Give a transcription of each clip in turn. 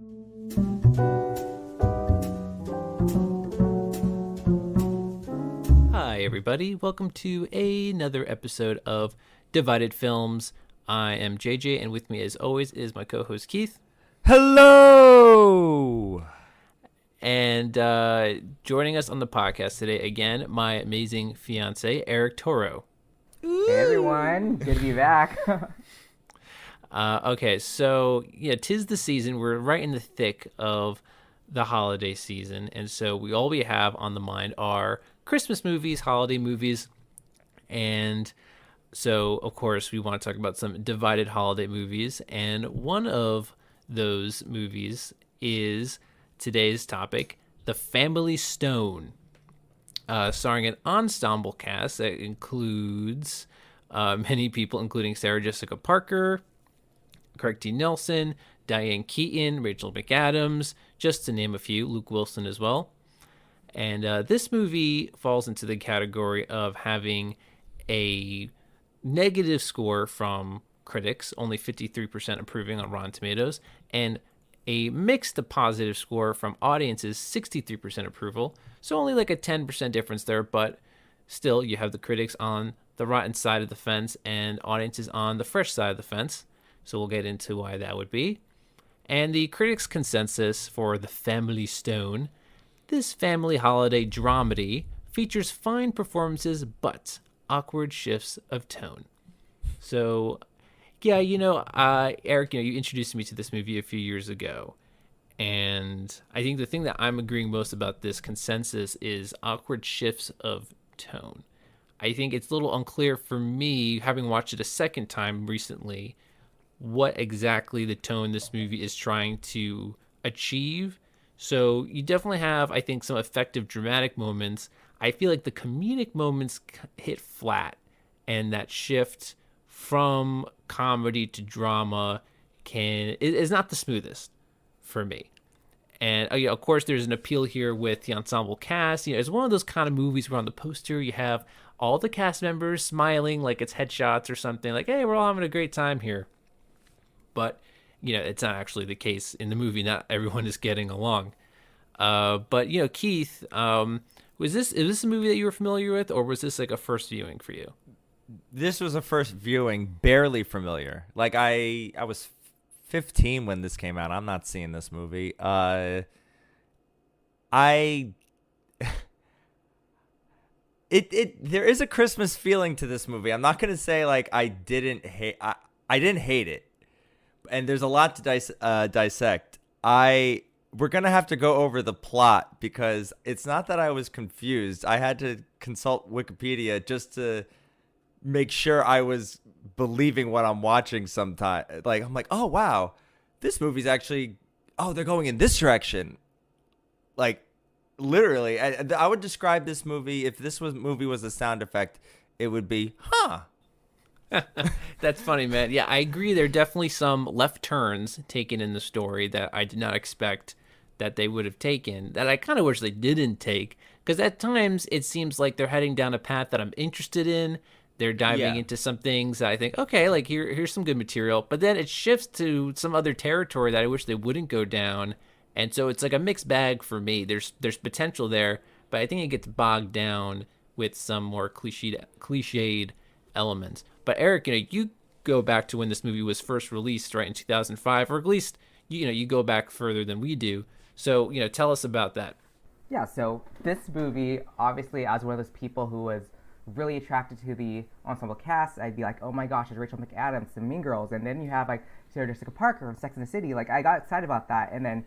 Hi, everybody. Welcome to another episode of Divided Films. I am JJ, and with me, as always, is my co-host Keith. Hello! And joining us on the podcast today, again, my amazing fiance, Eric Tauro. Hey everyone, good to be back. Okay, so, yeah, 'tis the season. We're right in the thick of the holiday season, and so all we have on the mind are Christmas movies, holiday movies, and so, of course, we want to talk about some divided holiday movies, and one of those movies is today's topic, The Family Stone, starring an ensemble cast that includes many people, including Sarah Jessica Parker, Craig T. Nelson, Diane Keaton, Rachel McAdams, just to name a few, Luke Wilson as well. And this movie falls into the category of having a negative score from critics, only 53% approving on Rotten Tomatoes, and a mixed to positive score from audiences, 63% approval. So only like a 10% difference there, but still you have the critics on the rotten side of the fence and audiences on the fresh side of the fence. So we'll get into why that would be. And the critics' consensus for The Family Stone: this family holiday dramedy features fine performances but awkward shifts of tone. So, yeah, Eric, you introduced me to this movie a few years ago. And I think the thing that I'm agreeing most about this consensus is awkward shifts of tone. I think it's a little unclear for me, having watched it a second time recently, what exactly the tone this movie is trying to achieve. So you definitely have, I think, some effective dramatic moments. I feel like the comedic moments hit flat, and that shift from comedy to drama is not the smoothest for me. And of course, there's an appeal here with the ensemble cast. It's one of those kind of movies where on the poster you have all the cast members smiling like it's headshots or something, like, hey, we're all having a great time here. But it's not actually the case in the movie. Not everyone is getting along. But Keith, is this a movie that you were familiar with, or was this like a first viewing for you? This was a first viewing, barely familiar. Like I was 15 when this came out. I'm not seeing this movie. There is a Christmas feeling to this movie. I'm not gonna say like I didn't hate it, and there's a lot to dissect. We're gonna have to go over the plot because it's not that I was confused. I had to consult Wikipedia just to make sure I was believing what I'm watching sometime. Like, I'm like, oh, wow, this movie's actually, they're going in this direction. Like, literally, I would describe this movie, if this movie was a sound effect, it would be, huh. That's funny, man. Yeah, I agree. There are definitely some left turns taken in the story that I did not expect that they would have taken, that I kind of wish they didn't take, because at times it seems like they're heading down a path that I'm interested in. They're diving into some things that I think, okay, like here's some good material, but then it shifts to some other territory that I wish they wouldn't go down, and so it's like a mixed bag for me. There's potential there, but I think it gets bogged down with some more cliched elements. But Eric, you go back to when this movie was first released, right, in 2005, or at least you go back further than we do. So tell us about that. Yeah, so this movie, obviously, as one of those people who was really attracted to the ensemble cast, I'd be like, oh my gosh, there's Rachel McAdams and Mean Girls, and then you have like Sarah Jessica Parker from Sex and the City. Like, I got excited about that, and then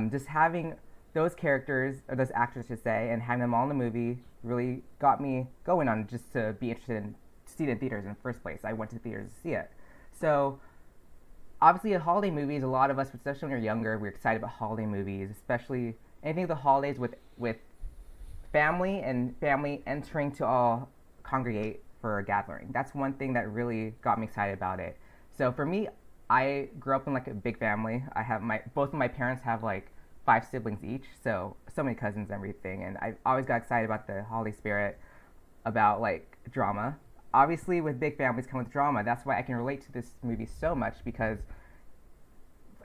just having those characters, or those actors, I should say, and having them all in the movie really got me going on just to be interested in see it in theaters in the first place. I went to theaters to see it. So obviously, the holiday movies, a lot of us, especially when you're younger, we're excited about holiday movies, especially anything with the holidays with family and family entering to all congregate for a gathering. That's one thing that really got me excited about it. So for me, I grew up in like a big family. I have both of my parents have like 5 siblings each, so many cousins and everything, and I always got excited about the holiday spirit, about like drama. Obviously, with big families come with drama. That's why I can relate to this movie so much, because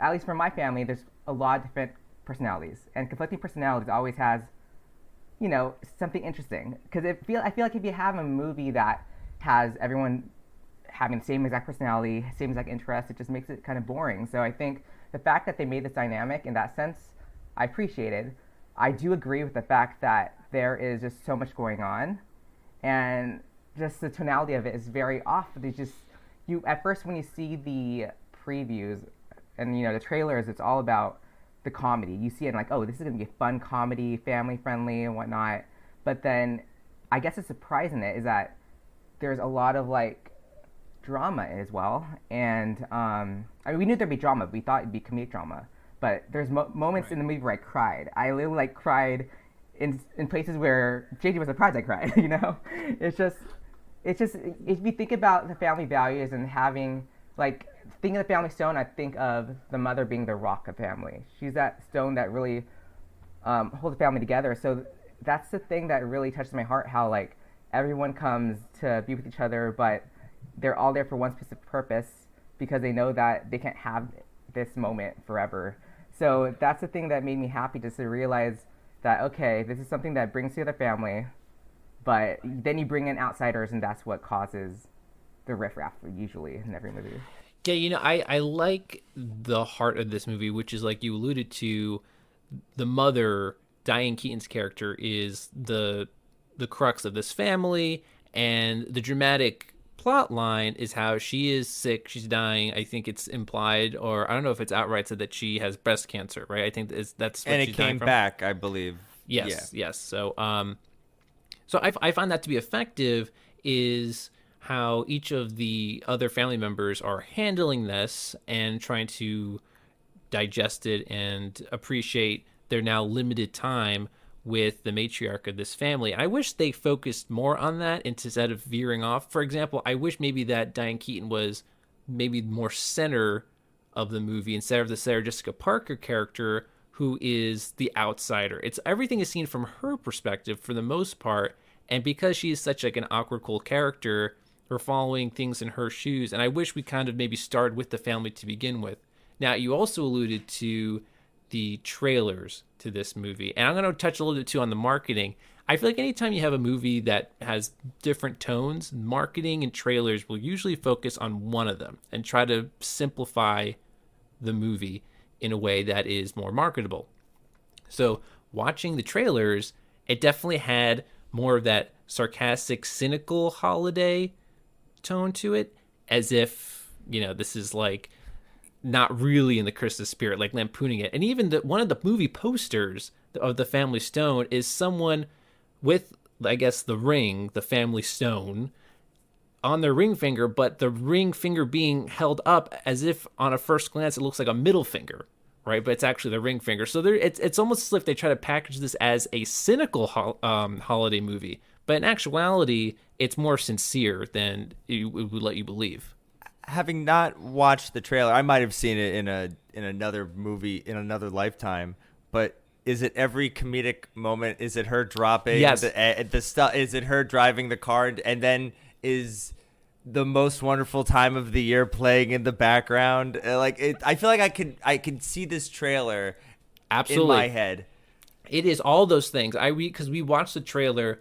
at least for my family, there's a lot of different personalities, and conflicting personalities always has, something interesting. Because I feel like if you have a movie that has everyone having the same exact personality, same exact interest, it just makes it kind of boring. So I think the fact that they made this dynamic in that sense, I appreciated. I do agree with the fact that there is just so much going on, and just the tonality of it is very off. There's just you at first when you see the previews and the trailers, it's all about the comedy. You see it like, oh, this is gonna be a fun comedy, family friendly and whatnot. But then, I guess the surprise in it is that there's a lot of like drama as well. And I mean, we knew there'd be drama. But we thought it'd be comedic drama. But there's moments in the movie where I cried. I literally like cried in places where JJ was surprised I cried. It's just if you think about the family values and having like thinking of the family stone, I think of the mother being the rock of family. She's that stone that really holds the family together. So that's the thing that really touches my heart. How like everyone comes to be with each other, but they're all there for one specific purpose because they know that they can't have this moment forever. So that's the thing that made me happy, just to realize that, okay, this is something that brings together family, but then you bring in outsiders, and that's what causes the riffraff usually in every movie. Yeah, I like the heart of this movie, which is like you alluded to, the mother, Diane Keaton's character, is the crux of this family, and the dramatic plot line is how she is sick, she's dying. I think it's implied, or I don't know if it's outright said that she has breast cancer, right? I think that's what and she's it came back, I believe. Yes. So so I find that to be effective is how each of the other family members are handling this and trying to digest it and appreciate their now limited time with the matriarch of this family. I wish they focused more on that instead of veering off. For example, I wish maybe that Diane Keaton was maybe more center of the movie instead of the Sarah Jessica Parker character, who is the outsider. It's everything is seen from her perspective for the most part, and because she is such like an awkward, cool character, we're following things in her shoes. And I wish we kind of maybe started with the family to begin with. Now, you also alluded to the trailers to this movie, and I'm going to touch a little bit too on the marketing. I feel like anytime you have a movie that has different tones, marketing and trailers will usually focus on one of them and try to simplify the movie in a way that is more marketable. So watching the trailers, it definitely had more of that sarcastic, cynical holiday tone to it, as if, this is like not really in the Christmas spirit, like lampooning it. And even one of the movie posters of the Family Stone is someone with, I guess, the ring, the Family Stone, on their ring finger, but the ring finger being held up as if on a first glance it looks like a middle finger, right? But it's actually the ring finger. So it's almost as if they try to package this as a cynical holiday movie, but in actuality, it's more sincere than it would let you believe. Having not watched the trailer, I might have seen it in another movie in another lifetime. But is it every comedic moment? Is it her dropping the stuff? Is it her driving the car, and then is the most wonderful time of the year playing in the background? I feel like I could see this trailer absolutely in my head. It is all those things. Because we watched the trailer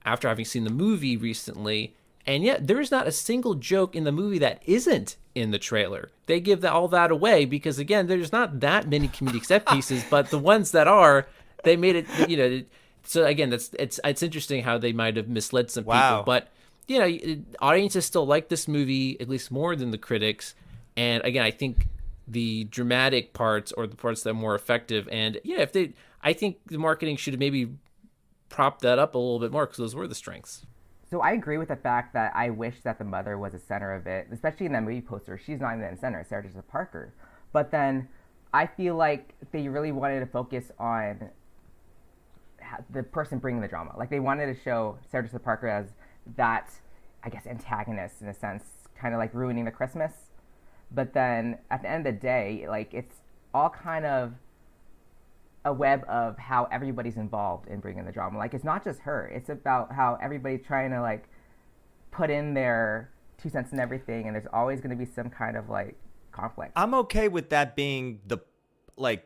after having seen the movie recently. And yet, there is not a single joke in the movie that isn't in the trailer. They give all that away because, again, there's not that many comedic set pieces, but the ones that are, they made it, So, again, it's interesting how they might have misled some people. But, audiences still like this movie, at least more than the critics. And, again, I think the dramatic parts or the parts that are more effective. And, I think the marketing should have maybe propped that up a little bit more because those were the strengths. So I agree with the fact that I wish that the mother was the center of it, especially in that movie poster. She's not even in the center, Sarah Jessica Parker. But then I feel like they really wanted to focus on the person bringing the drama. Like they wanted to show Sarah Jessica Parker as that, I guess, antagonist in a sense, kind of like ruining the Christmas. But then at the end of the day, like it's all kind of a web of how everybody's involved in bringing the drama. Like, it's not just her. It's about how everybody's trying to, like, put in their 2 cents in everything, and there's always going to be some kind of, like, conflict. I'm okay with that being the like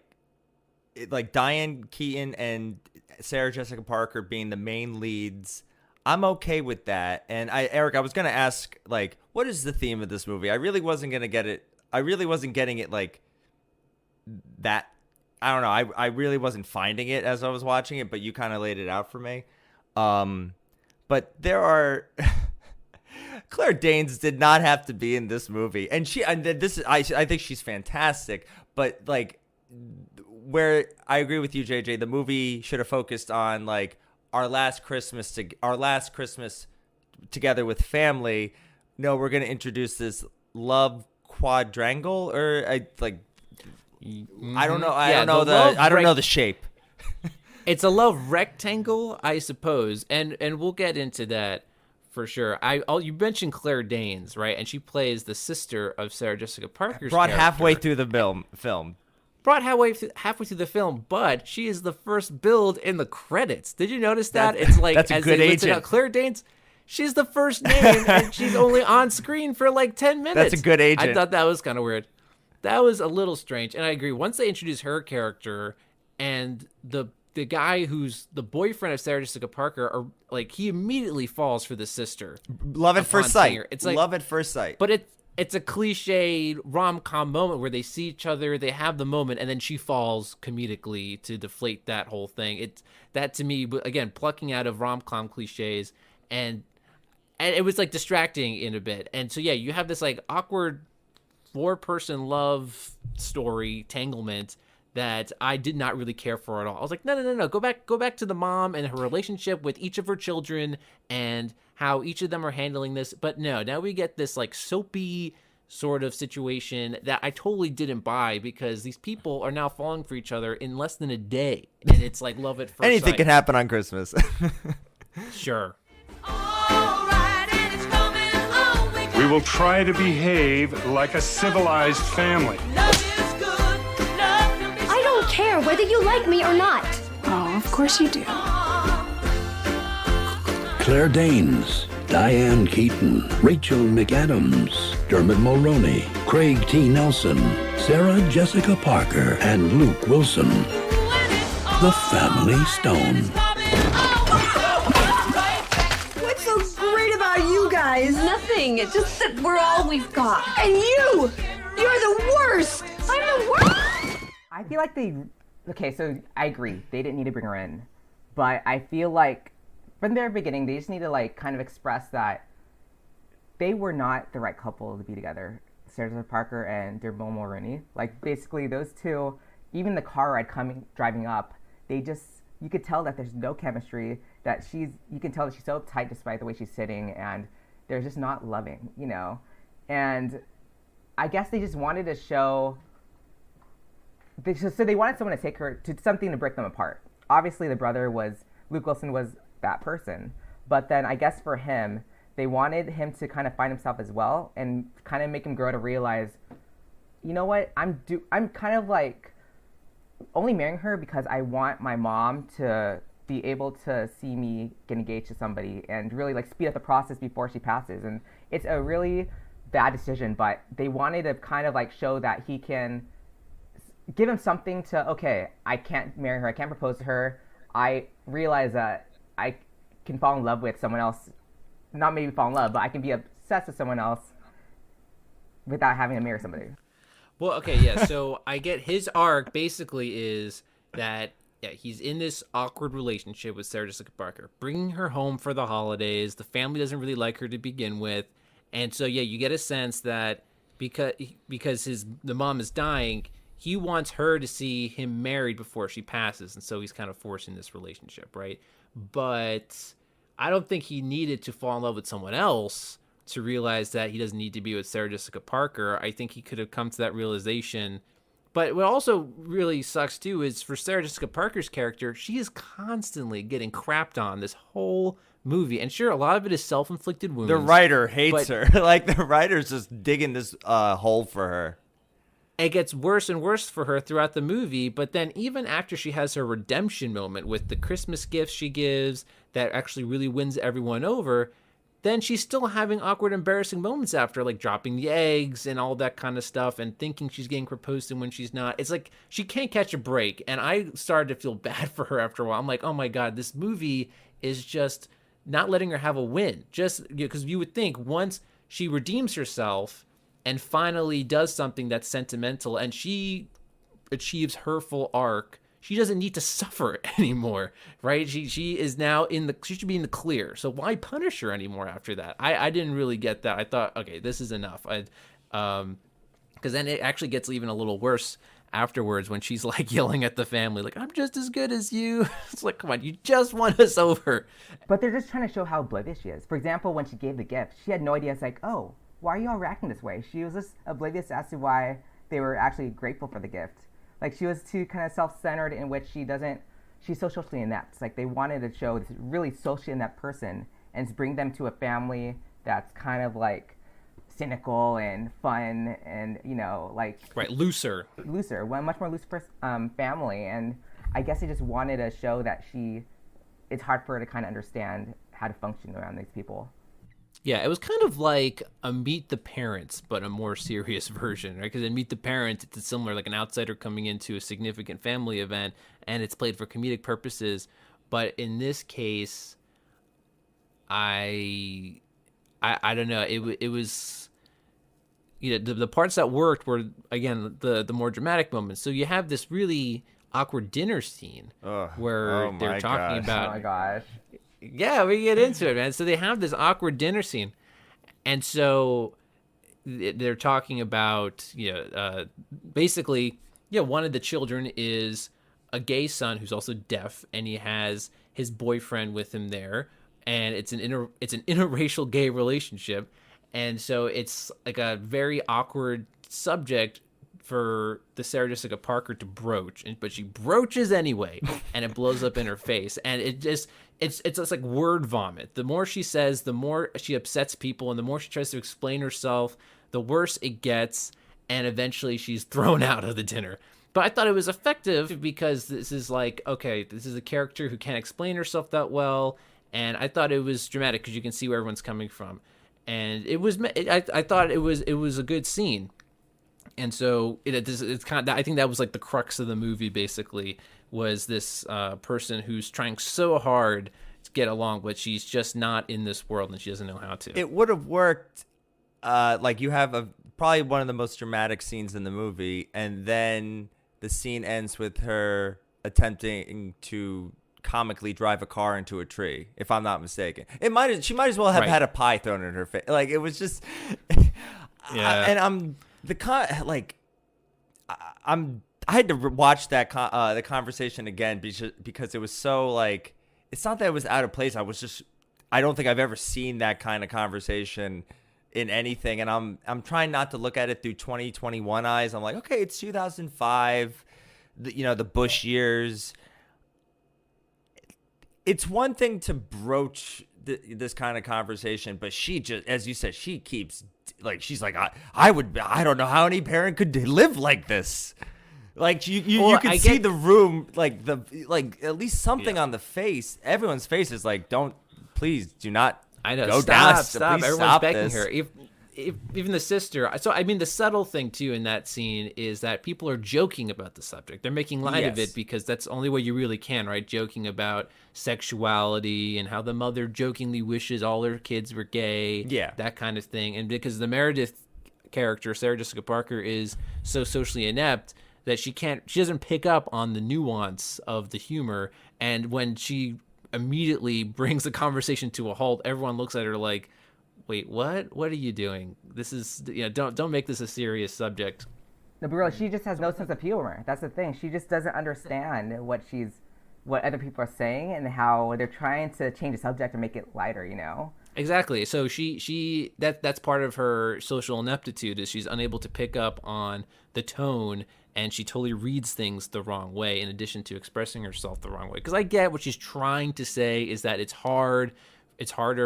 Diane Keaton and Sarah Jessica Parker being the main leads. I'm okay with that. And Eric, I was gonna ask, like, what is the theme of this movie? I really wasn't gonna get it. I really wasn't getting it like that. I don't know. I really wasn't finding it as I was watching it, but you kind of laid it out for me. But there are Claire Danes did not have to be in this movie, and I think she's fantastic. But like, where I agree with you, JJ, the movie should have focused on like our last Christmas together with family. No, we're gonna introduce this love quadrangle, or I don't know. I don't know the shape. It's a love rectangle, I suppose, and we'll get into that for sure. You mentioned Claire Danes, right? And she plays the sister of Sarah Jessica Parker's Brought character. halfway through the film. Brought halfway through the film, but she is the first build in the credits. Did you notice that? It's like that's a as good they listed agent. out, Claire Danes. She's the first name, and she's only on screen for like 10 minutes. That's a good agent. I thought that was kind of weird. That was a little strange, and I agree. Once they introduce her character and the guy who's the boyfriend of Sarah Jessica Parker, he immediately falls for the sister. Love at first sight. It's like love at first sight. But it's a cliche rom-com moment where they see each other, they have the moment, and then she falls comedically to deflate that whole thing. That to me, again, plucking out of rom-com cliches, and it was like distracting in a bit. And so yeah, you have this like awkward 4-person love story tanglement that I did not really care for at all. I was like, no, go back to the mom and her relationship with each of her children and how each of them are handling this. But no, now we get this like soapy sort of situation that I totally didn't buy, because these people are now falling for each other in less than a day, and it's like love at first Anything sight. can happen on Christmas. Sure. We will try to behave like a civilized family. I don't care whether you like me or not. Oh, of course you do. Claire Danes, Diane Keaton, Rachel McAdams, Dermot Mulroney, Craig T. Nelson, Sarah Jessica Parker, and Luke Wilson. The Family Stone. What's so great about you guys? Nothing. It's just that we're all we've got. And you're the worst. I'm the worst. I feel like okay, so I agree. They didn't need to bring her in. But I feel like from the very beginning, they just need to like kind of express that they were not the right couple to be together. Sarah Jessica Parker and Dermot Mulroney. Like basically those two, even the car ride driving up, you could tell that there's no chemistry, that you can tell that she's so uptight despite the way she's sitting, and they're just not loving, you know? And I guess they just wanted to show, so they wanted someone to take her to something to break them apart. Obviously Luke Wilson was that person, but then I guess for him, they wanted him to kind of find himself as well and kind of make him grow to realize, you know what, I'm kind of like only marrying her because I want my mom to be able to see me get engaged to somebody and really like speed up the process before she passes. And it's a really bad decision, but they wanted to kind of like show that he can give him something to, okay, I can't marry her, I can't propose to her. I realize that I can fall in love with someone else, not maybe fall in love, but I can be obsessed with someone else without having to marry somebody. Well, okay, yeah, so I get his arc basically is that he's in this awkward relationship with Sarah Jessica Parker, bringing her home for the holidays. The family doesn't really like her to begin with. And so, yeah, you get a sense that because the mom is dying, he wants her to see him married before she passes. And so he's kind of forcing this relationship, right? But I don't think he needed to fall in love with someone else to realize that he doesn't need to be with Sarah Jessica Parker. I think he could have come to that realization. But what also really sucks too is for Sarah Jessica Parker's character, she is constantly getting crapped on this whole movie. And sure, a lot of it is self-inflicted wounds. The writer hates her. Like the writer's just digging this hole for her. It gets worse and worse for her throughout the movie, but then even after she has her redemption moment with the Christmas gifts she gives that actually really wins everyone over, then she's still having awkward, embarrassing moments after, like dropping the eggs and all that kind of stuff and thinking she's getting proposed to when she's not. It's like she can't catch a break. And I started to feel bad for her after a while. I'm like, oh my God, this movie is just not letting her have a win. Just because you would think once she redeems herself and finally does something that's sentimental and she achieves her full arc, she doesn't need to suffer anymore, right? She is now she should be in the clear. So why punish her anymore after that? I didn't really get that. I thought, okay, this is enough. Because then it actually gets even a little worse afterwards when she's like yelling at the family, like, I'm just as good as you. It's like, come on, you just won us over. But they're just trying to show how oblivious she is. For example, when she gave the gift, she had no idea. It's like, oh, why are you all reacting this way? She was just oblivious as to why they were actually grateful for the gift. Like, she was too kind of self-centered in which she's so socially inept. Like, they wanted to show this really socially inept person and to bring them to a family that's kind of like cynical and fun and, like... Right, looser. One much more loose family. And I guess they just wanted to show that it's hard for her to kind of understand how to function around these people. Yeah, it was kind of like a Meet the Parents, but a more serious version, right? Because in Meet the Parents, it's similar, like an outsider coming into a significant family event, and it's played for comedic purposes. But in this case, I don't know. It was, the parts that worked were, again, the more dramatic moments. So you have this really awkward dinner scene where they're talking about. Oh my gosh. Yeah, we get into it, man. So they have this awkward dinner scene. And so they're talking about, basically, one of the children is a gay son who's also deaf, and he has his boyfriend with him there. And it's an interracial gay relationship. And so it's like a very awkward subject for the Sarah Jessica Parker to broach, but she broaches anyway, and it blows up in her face. And it just, it's just like word vomit. The more she says, the more she upsets people, and the more she tries to explain herself, the worse it gets, and eventually she's thrown out of the dinner. But I thought it was effective because this is like, okay, this is a character who can't explain herself that well, and I thought it was dramatic because you can see where everyone's coming from. And I thought it was a good scene. And so it's kind of, I think that was like the crux of the movie, basically, was this person who's trying so hard to get along, but she's just not in this world and she doesn't know how to. It would have worked, like you have probably one of the most dramatic scenes in the movie, and then the scene ends with her attempting to comically drive a car into a tree, if I'm not mistaken. She might as well have had a pie thrown in her face. Like, it was just... Yeah. I had to watch that the conversation again because it was so, like, it's not that it was out of place. I don't think I've ever seen that kind of conversation in anything, and I'm trying not to look at it through 2021 eyes. I'm like, okay, it's 2005, the Bush years. It's one thing to broach this kind of conversation, but she just, as you said, she keeps, like, she's like, I don't know how any parent could live like this. Like, you can see the room, like at least something on the face. Everyone's face is like, please do not. I know. Go stop. down. Everyone's begging her. Even the sister. So, I mean, the subtle thing, too, in that scene is that people are joking about the subject. They're making light of it because that's the only way you really can, right? Joking about sexuality and how the mother jokingly wishes all her kids were gay. Yeah. That kind of thing. And because the Meredith character, Sarah Jessica Parker, is so socially inept that she doesn't pick up on the nuance of the humor. And when she immediately brings the conversation to a halt, everyone looks at her like, wait, what? What are you doing? This is, don't make this a serious subject. No, but really, she just has no sense of humor. That's the thing. She just doesn't understand what other people are saying and how they're trying to change the subject and make it lighter, Exactly. So that's part of her social ineptitude, is she's unable to pick up on the tone, and she totally reads things the wrong way in addition to expressing herself the wrong way. Because I get what she's trying to say is that it's harder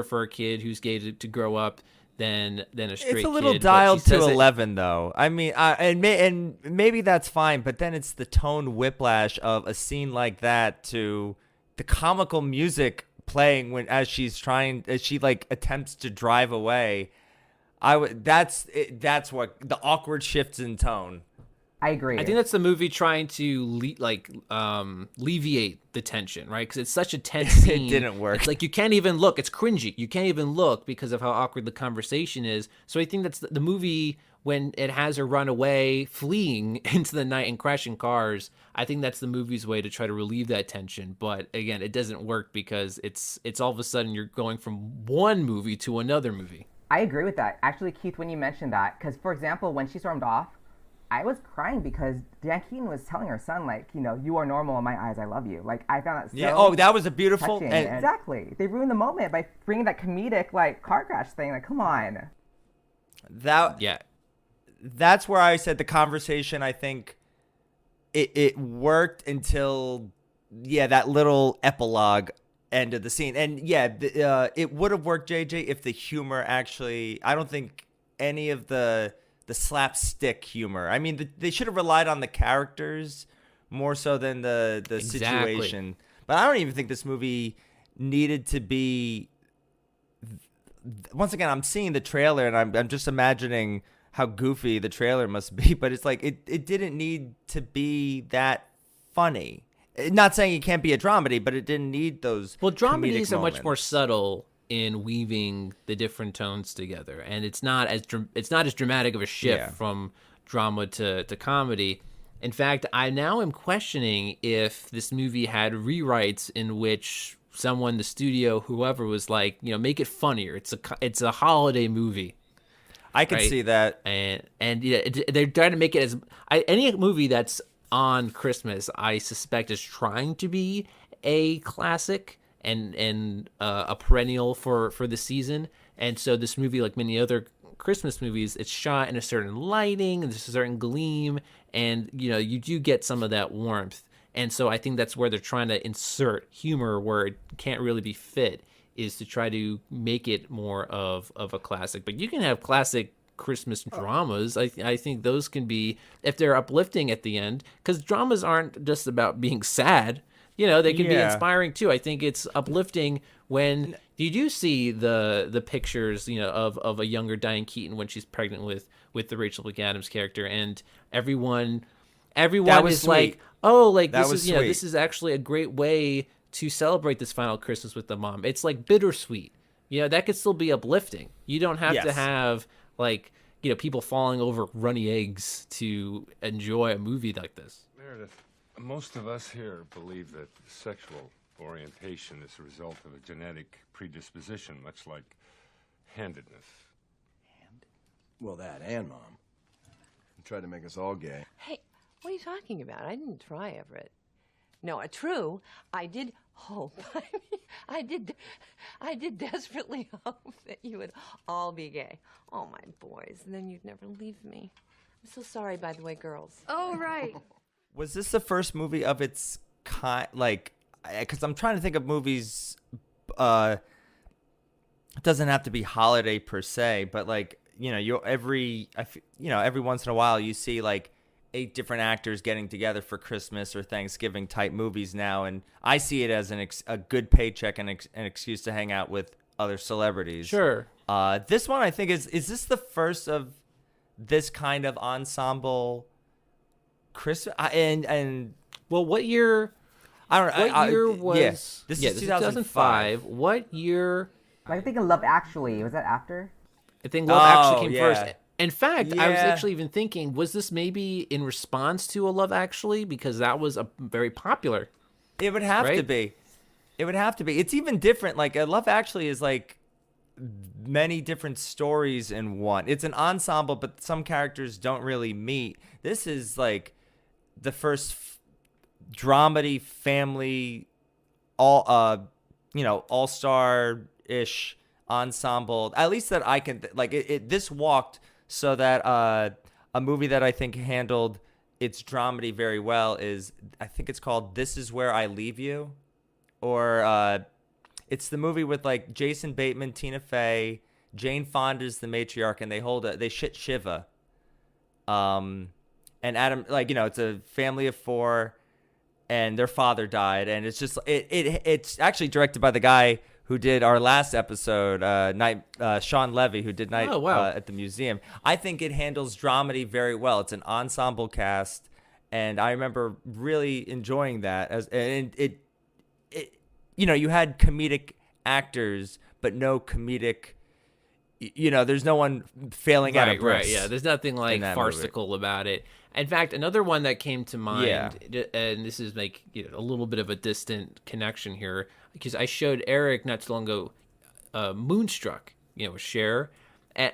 for a kid who's gay to grow up than a straight kid. It's a little dialed to 11, though. I mean, and maybe that's fine, but then it's the tone whiplash of a scene like that to the comical music playing as she like attempts to drive away. That's what the awkward shifts in tone. I agree. I think that's the movie trying to alleviate the tension, right? Because it's such a tense scene. It didn't work. It's like you can't even look. It's cringy. You can't even look because of how awkward the conversation is. So I think that's the movie when it has her run away, fleeing into the night and crashing cars. I think that's the movie's way to try to relieve that tension. But again, it doesn't work because it's all of a sudden you're going from one movie to another movie. I agree with that. Actually, Keith, when you mentioned that, because, for example, when she stormed off, I was crying because Dan Keaton was telling her son, like, you know, you are normal in my eyes. I love you. Like, I found that so Yeah. Oh, that was a beautiful. touching. Exactly. They ruined the moment by bringing that comedic, like, car crash thing. Like, come on. That's where I said the conversation. I think it worked until that little epilogue end of the scene, and it would have worked, JJ, if the humor actually. I don't think any of the slapstick humor. I mean, they should have relied on the characters more so than the situation. But I don't even think this movie needed to be. Once again, I'm seeing the trailer and I'm just imagining how goofy the trailer must be. But it's like it didn't need to be that funny. Not saying it can't be a dramedy, but it didn't need those. Well, dramedies are moments. much more subtle in weaving the different tones together, and it's not as dramatic of a shift from drama to comedy. In fact, I now am questioning if this movie had rewrites in which someone, the studio, whoever, was like, you know, make it funnier. It's a holiday movie. I can see that, and they're trying to make it as any movie that's on Christmas, I suspect, is trying to be a classic and a perennial for the season. And so this movie, like many other Christmas movies, it's shot in a certain lighting and there's a certain gleam, and you know, you do get some of that warmth. And so I think that's where they're trying to insert humor where it can't really be fit, is to try to make it more of a classic. But you can have classic Christmas dramas. I think those can be, if they're uplifting at the end, because dramas aren't just about being sad. You know, they can be inspiring too. I think it's uplifting when you do see the pictures, you know, of a younger Diane Keaton when she's pregnant with the Rachel McAdams character, and everyone is sweet. like, oh, like That this was is, you know, sweet. this is actually a great way to celebrate this final Christmas with the mom. It's like bittersweet. You know, that could still be uplifting. You don't have to have, like, you know, people falling over runny eggs to enjoy a movie like this. Meredith, most of us here believe that sexual orientation is a result of a genetic predisposition, much like handedness. Well, that and Mom. Tried to make us all gay. Hey, what are you talking about? I didn't try, Everett. No, true, I did hope. I did desperately hope that you would all be gay. Oh, my boys, and then you'd never leave me. I'm so sorry, by the way, girls. Oh, right. Was this the first movie of its kind? Like, because I'm trying to think of movies. It doesn't have to be holiday per se, but like, you know, every once in a while you see like 8 different actors getting together for Christmas or Thanksgiving type movies now, and I see it as a good paycheck and an excuse to hang out with other celebrities. Sure. This one, I think, is this the first of this kind of ensemble Christmas? And well, what year? I don't know. What year was? Yeah, this is 2005. What year? I think in Love Actually, was that after? I think Love Actually came yeah. first. In fact, I was actually even thinking, was this maybe in response to a Love Actually? Because that was a very popular. It would have to be. It would have to be. It's even different. Like, Love Actually is like many different stories in one. It's an ensemble, but some characters don't really meet. This is like the first dramedy family, all-star-ish ensemble, at least that I can this walked so that a movie that I think handled its dramedy very well is, I think it's called This Is Where I Leave You, or it's the movie with like Jason Bateman, Tina Fey, Jane Fonda's the matriarch, and they shit Shiva, and Adam, like, you know, it's a family of 4, and their father died, and it's just it's actually directed by the guy who did our last episode, Sean Levy, who did Night at the Museum. I think it handles dramedy very well. It's an ensemble cast, and I remember really enjoying that. You had comedic actors, but no comedic. There's no one failing out of breath. Right, yeah. There's nothing like farcical about it. In fact, another one that came to mind, and this is like a little bit of a distant connection here, because I showed Eric not too long ago, Moonstruck, with Cher, and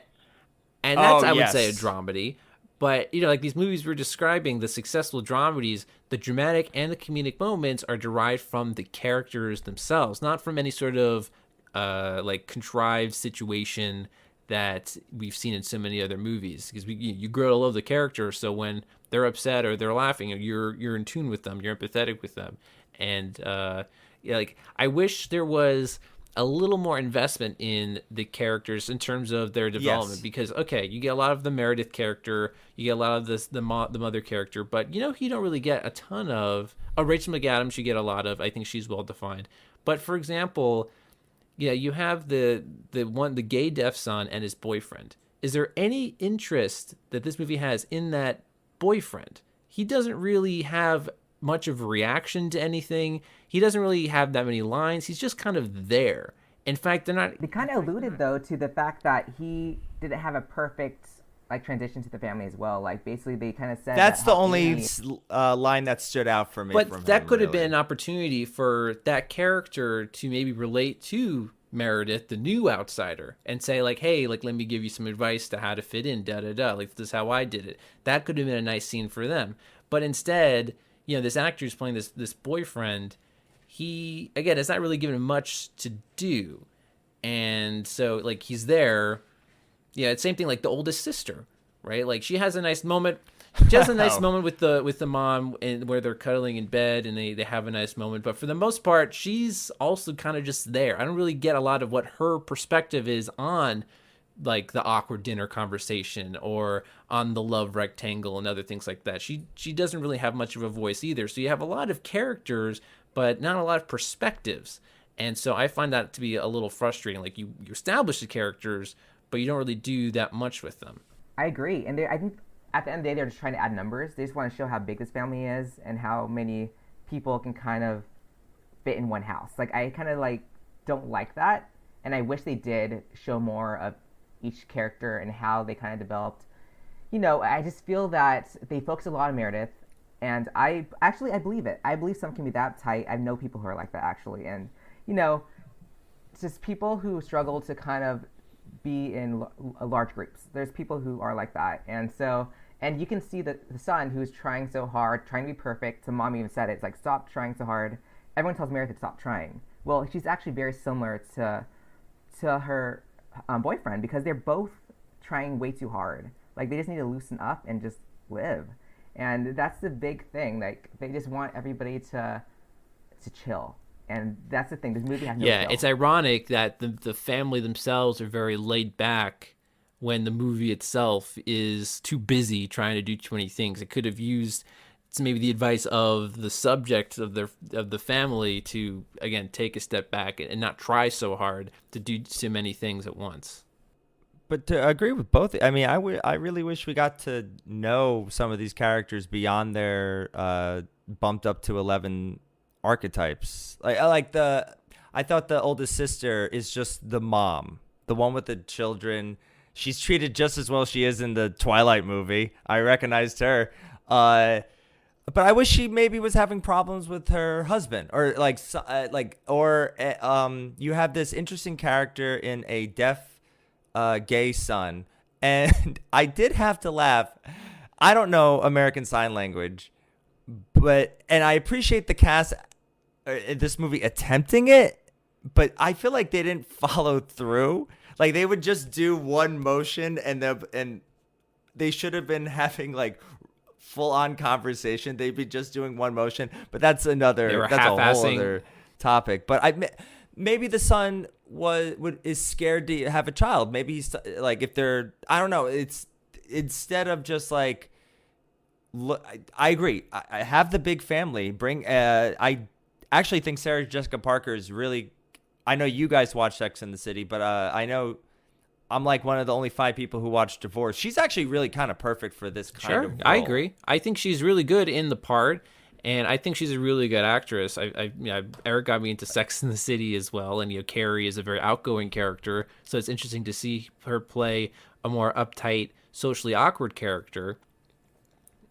that's I would say a dramedy. But like these movies we're describing, the successful dramedies, the dramatic and the comedic moments are derived from the characters themselves, not from any sort of like contrived situation that we've seen in so many other movies. Because you grow to love the character, so when they're upset or they're laughing, you're in tune with them, you're empathetic with them, and like I wish there was a little more investment in the characters in terms of their development, because you get a lot of the Meredith character, you get a lot of the mother character, but you don't really get a ton of Rachel McAdams. You get a lot of, I think she's well defined, but for example, you have the gay deaf son and his boyfriend. Is there any interest that this movie has in that boyfriend? He doesn't really have much of a reaction to anything. He doesn't really have that many lines. He's just kind of there. In fact, they kind of alluded though to the fact that he didn't have a perfect transition to the family as well. Like basically they kind of said that's the only line that stood out for me. But that could have been an opportunity for that character to maybe relate to Meredith, the new outsider, and say like, hey, like let me give you some advice to how to fit in, like this is how I did it. That could have been a nice scene for them. But instead, this actor who's playing this boyfriend, he again is not really given much to do, and so like he's there. It's same thing like the oldest sister, right? Like she has a nice moment. She has a nice moment with the mom, and where they're cuddling in bed, and they have a nice moment. But for the most part, she's also kind of just there. I don't really get a lot of what her perspective is on like the awkward dinner conversation or on the love rectangle and other things like that. She doesn't really have much of a voice either. So you have a lot of characters, but not a lot of perspectives. And so I find that to be a little frustrating. Like you establish the characters, but you don't really do that much with them. I agree. And I think at the end of the day, they're just trying to add numbers. They just want to show how big this family is and how many people can kind of fit in one house. Like I kind of don't like that. And I wish they did show more of each character and how they kind of developed. I just feel that they focus a lot on Meredith, and I believe it. I believe some can be that tight. I know people who are like that actually, and it's just people who struggle to kind of be in large groups. There's people who are like that, and you can see the son who's trying so hard, trying to be perfect. So mom even said it. It's like, stop trying so hard. Everyone tells Meredith to stop trying. Well, she's actually very similar to her boyfriend, because they're both trying way too hard. Like they just need to loosen up and just live, and that's the big thing. Like they just want everybody to chill, and that's the thing. This movie has no chill. It's ironic that the family themselves are very laid back when the movie itself is too busy trying to do too many things. It could have used maybe the advice of the subject of the family to again take a step back and not try so hard to do so many things at once. But to agree with both, I mean, I really wish we got to know some of these characters beyond their bumped up to 11 archetypes. I thought the oldest sister is just the mom, the one with the children. She's treated just as well as she is in the Twilight movie. I recognized her. But I wish she maybe was having problems with her husband, or you have this interesting character in a deaf gay son, and I did have to laugh. I don't know American Sign Language, and I appreciate the cast in this movie attempting it, but I feel like they didn't follow through. Like they would just do one motion, and they should have been having like full-on conversation. They'd be just doing one motion, but that's a whole other topic. But maybe the son is scared to have a child. Maybe he's like, if they're, I don't know, it's instead of just like look, I agree. I have the big family. I actually think Sarah Jessica Parker is really. I know you guys watch Sex and the City, but I know I'm like one of the only 5 people who watch Divorce. She's actually really kind of perfect for this kind of role. I agree. I think she's really good in the part, and I think she's a really good actress. Eric got me into Sex and the City as well, and Carrie is a very outgoing character, so it's interesting to see her play a more uptight, socially awkward character.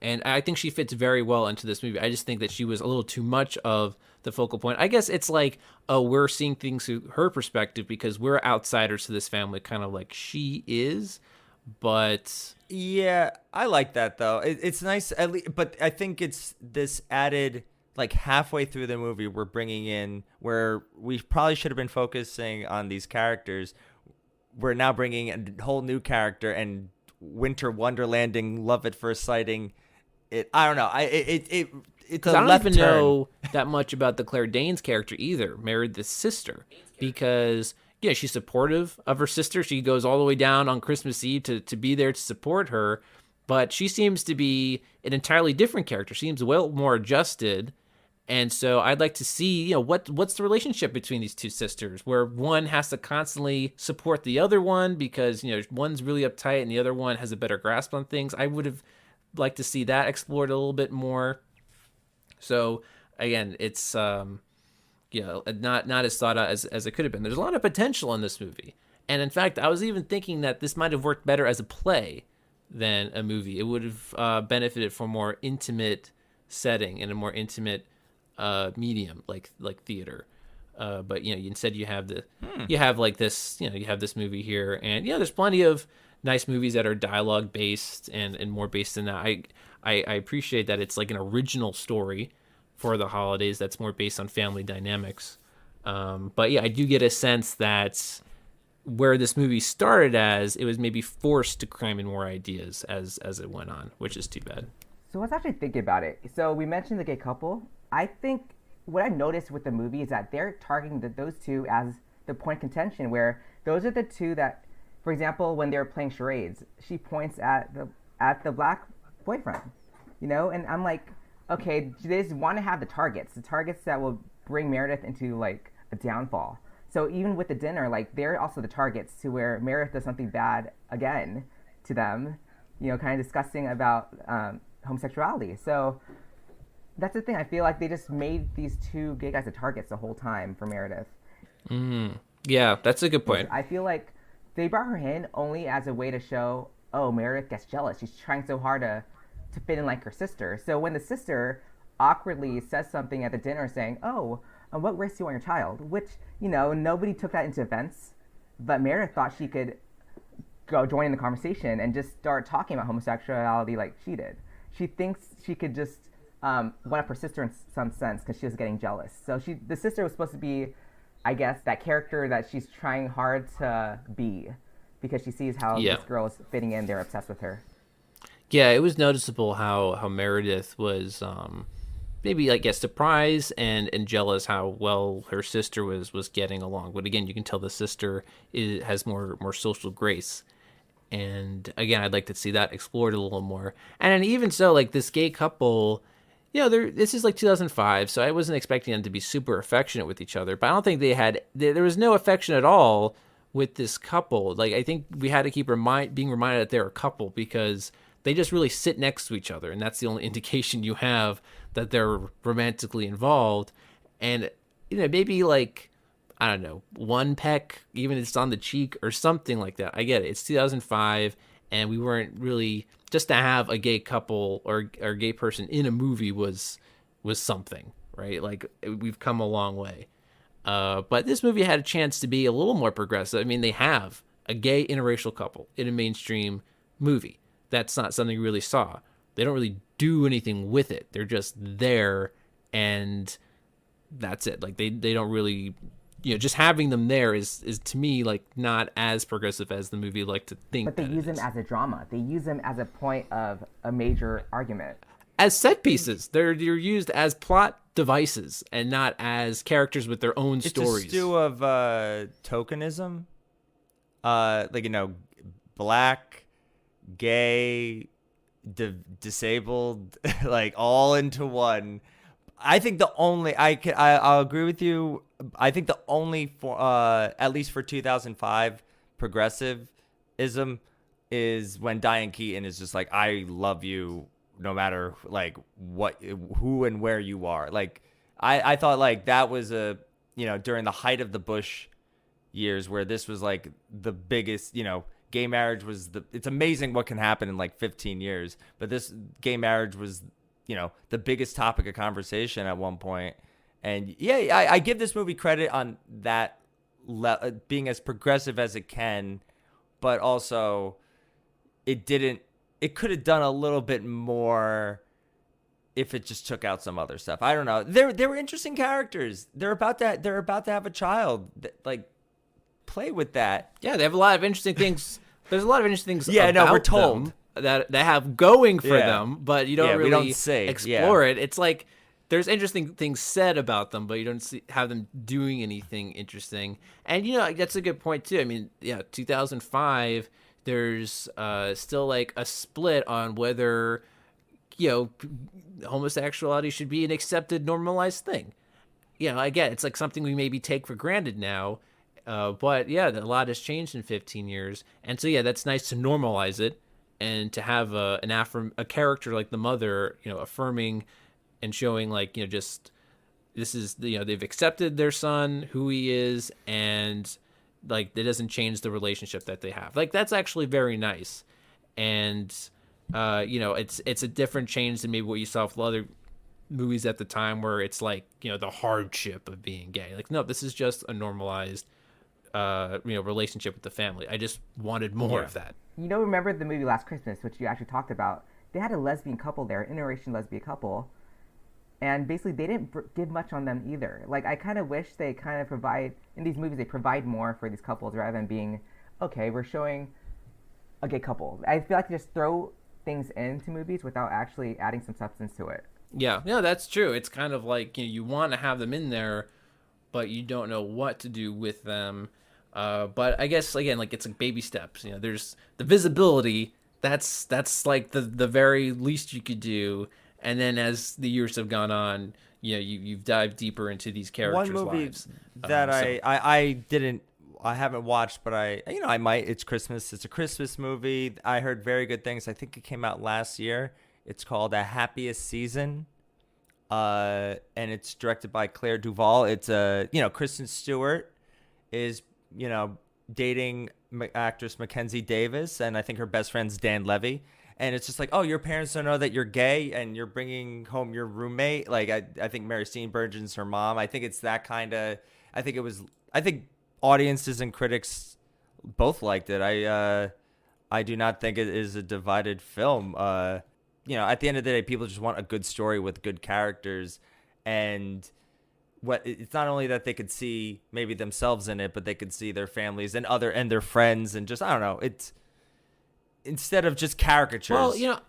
And I think she fits very well into this movie. I just think that she was a little too much of the focal point. I guess it's like, oh, we're seeing things through her perspective because we're outsiders to this family, kind of like she is. But yeah, I like that though. It's nice, at least, but I think it's this added, like halfway through the movie, we're bringing in where we probably should have been focusing on these characters. We're now bringing a whole new character and winter wonderlanding, love at first sighting. I don't know. It's a I don't left even turn. know that much about the Claire Danes character either, Meredith's sister, because she's supportive of her sister. She goes all the way down on Christmas Eve to be there to support her, but she seems to be an entirely different character. She seems well more adjusted, and so I'd like to see what's the relationship between these two sisters, where one has to constantly support the other one because one's really uptight and the other one has a better grasp on things. I would have liked to see that explored a little bit more. So again, it's not as thought out as it could have been. There's a lot of potential in this movie, and in fact, I was even thinking that this might have worked better as a play than a movie. It would have benefited from a more intimate setting and a more intimate medium like theater. But instead you have you have this movie here, and there's plenty of nice movies that are dialogue based and more based in that. I appreciate that it's like an original story for the holidays that's more based on family dynamics. But I do get a sense that where this movie started as, it was maybe forced to cram in more ideas as it went on, which is too bad. So let's actually think about it. So we mentioned the gay couple. I think what I noticed with the movie is that they're targeting those two as the point of contention, where those are the two that, for example, when they're playing charades, she points at the black boyfriend, and I'm like, okay, they just want to have the targets that will bring Meredith into like a downfall. So even with the dinner, like they're also the targets to where Meredith does something bad again to them, kind of discussing about homosexuality. So that's the thing. I feel like they just made these two gay guys the targets the whole time for Meredith. Yeah, that's a good point. I feel like they brought her in only as a way to show, oh, Meredith gets jealous. She's trying so hard to fit in like her sister. So when the sister awkwardly says something at the dinner saying, oh, what race do you want your child? Which, nobody took that into offense. But Meredith thought she could go join in the conversation and just start talking about homosexuality like she did. She thinks she could just one up her sister in some sense because she was getting jealous. So the sister was supposed to be, I guess, that character that she's trying hard to be because she sees how this girl is fitting in. They're obsessed with her. Yeah, it was noticeable how Meredith was maybe surprised and jealous how well her sister was getting along. But again, you can tell the sister has more social grace. And again, I'd like to see that explored a little more. And even so, like this gay couple, this is like 2005, so I wasn't expecting them to be super affectionate with each other. But I don't think there was no affection at all with this couple. Like I think we had to keep being reminded that they're a couple because they just really sit next to each other, and that's the only indication you have that they're romantically involved. And maybe like, I don't know, one peck, even if it's on the cheek or something like that. I get it. It's 2005, and we weren't really, just to have a gay couple or gay person in a movie was something, right? Like we've come a long way. But this movie had a chance to be a little more progressive. I mean, they have a gay interracial couple in a mainstream movie. That's not something you really saw. They don't really do anything with it. They're just there, and that's it. Like they don't really, just having them there is to me like not as progressive as the movie like to think. But they use them as a drama. They use them as a point of a major argument. As set pieces, they're used as plot devices and not as characters with their own stories. It's a stew of tokenism, black, gay, disabled, like all into one. I think the only I'll agree with you. I think the only for at least for 2005 progressivism is when Diane Keaton is just like, I love you no matter like who and where you are. Like I thought like that was during the height of the Bush years where this was like the biggest, gay marriage was it's amazing what can happen in like 15 years, but this gay marriage was the biggest topic of conversation at one point. And yeah, I give this movie credit on that being as progressive as it can, but also it could have done a little bit more if it just took out some other stuff. I don't know. They were interesting characters. They're about to have a child. Like, play with that. Yeah, they have a lot of interesting things. There's a lot of interesting things. Yeah, about no, we're told them that they have going for them, but you don't really explore it. It's like there's interesting things said about them, but you don't have them doing anything interesting. And that's a good point too. I mean, 2005. There's still like a split on whether homosexuality should be an accepted, normalized thing. Again, it's like something we maybe take for granted now. But yeah, a lot has changed in 15 years. And so, yeah, that's nice to normalize it and to have a character like the mother, affirming and showing like, just this is, they've accepted their son, who he is, and like it doesn't change the relationship that they have. Like that's actually very nice. And, it's a different change than maybe what you saw with other movies at the time where it's like, the hardship of being gay. Like, no, this is just a normalized relationship with the family. I just wanted more of that. Remember the movie Last Christmas, which you actually talked about? They had a lesbian couple there, an interracial lesbian couple, and basically they didn't give much on them either. Like, I kind of wish they kind of provide, in these movies, they provide more for these couples rather than being, okay, we're showing a gay couple. I feel like they just throw things into movies without actually adding some substance to it. Yeah, that's true. It's kind of like, you want to have them in there, but you don't know what to do with them. But I guess, again, like it's like baby steps. There's the visibility. That's like the very least you could do. And then as the years have gone on, you've dived deeper into these characters' lives. One movie lives. that I haven't watched, but I might. It's Christmas. It's a Christmas movie. I heard very good things. I think it came out last year. It's called A Happiest Season. And it's directed by Claire Duvall. It's Kristen Stewart is dating actress Mackenzie Davis, and I think her best friend's Dan Levy. And it's just like, oh, your parents don't know that you're gay, and you're bringing home your roommate. Like I think Mary Steenburgen's her mom. I think it's that kind of. I think audiences and critics both liked it. I do not think it is a divided film. At the end of the day, people just want a good story with good characters, and it's not only that they could see maybe themselves in it, but they could see their families and their friends, and just, I don't know, it's instead of just caricatures. Well,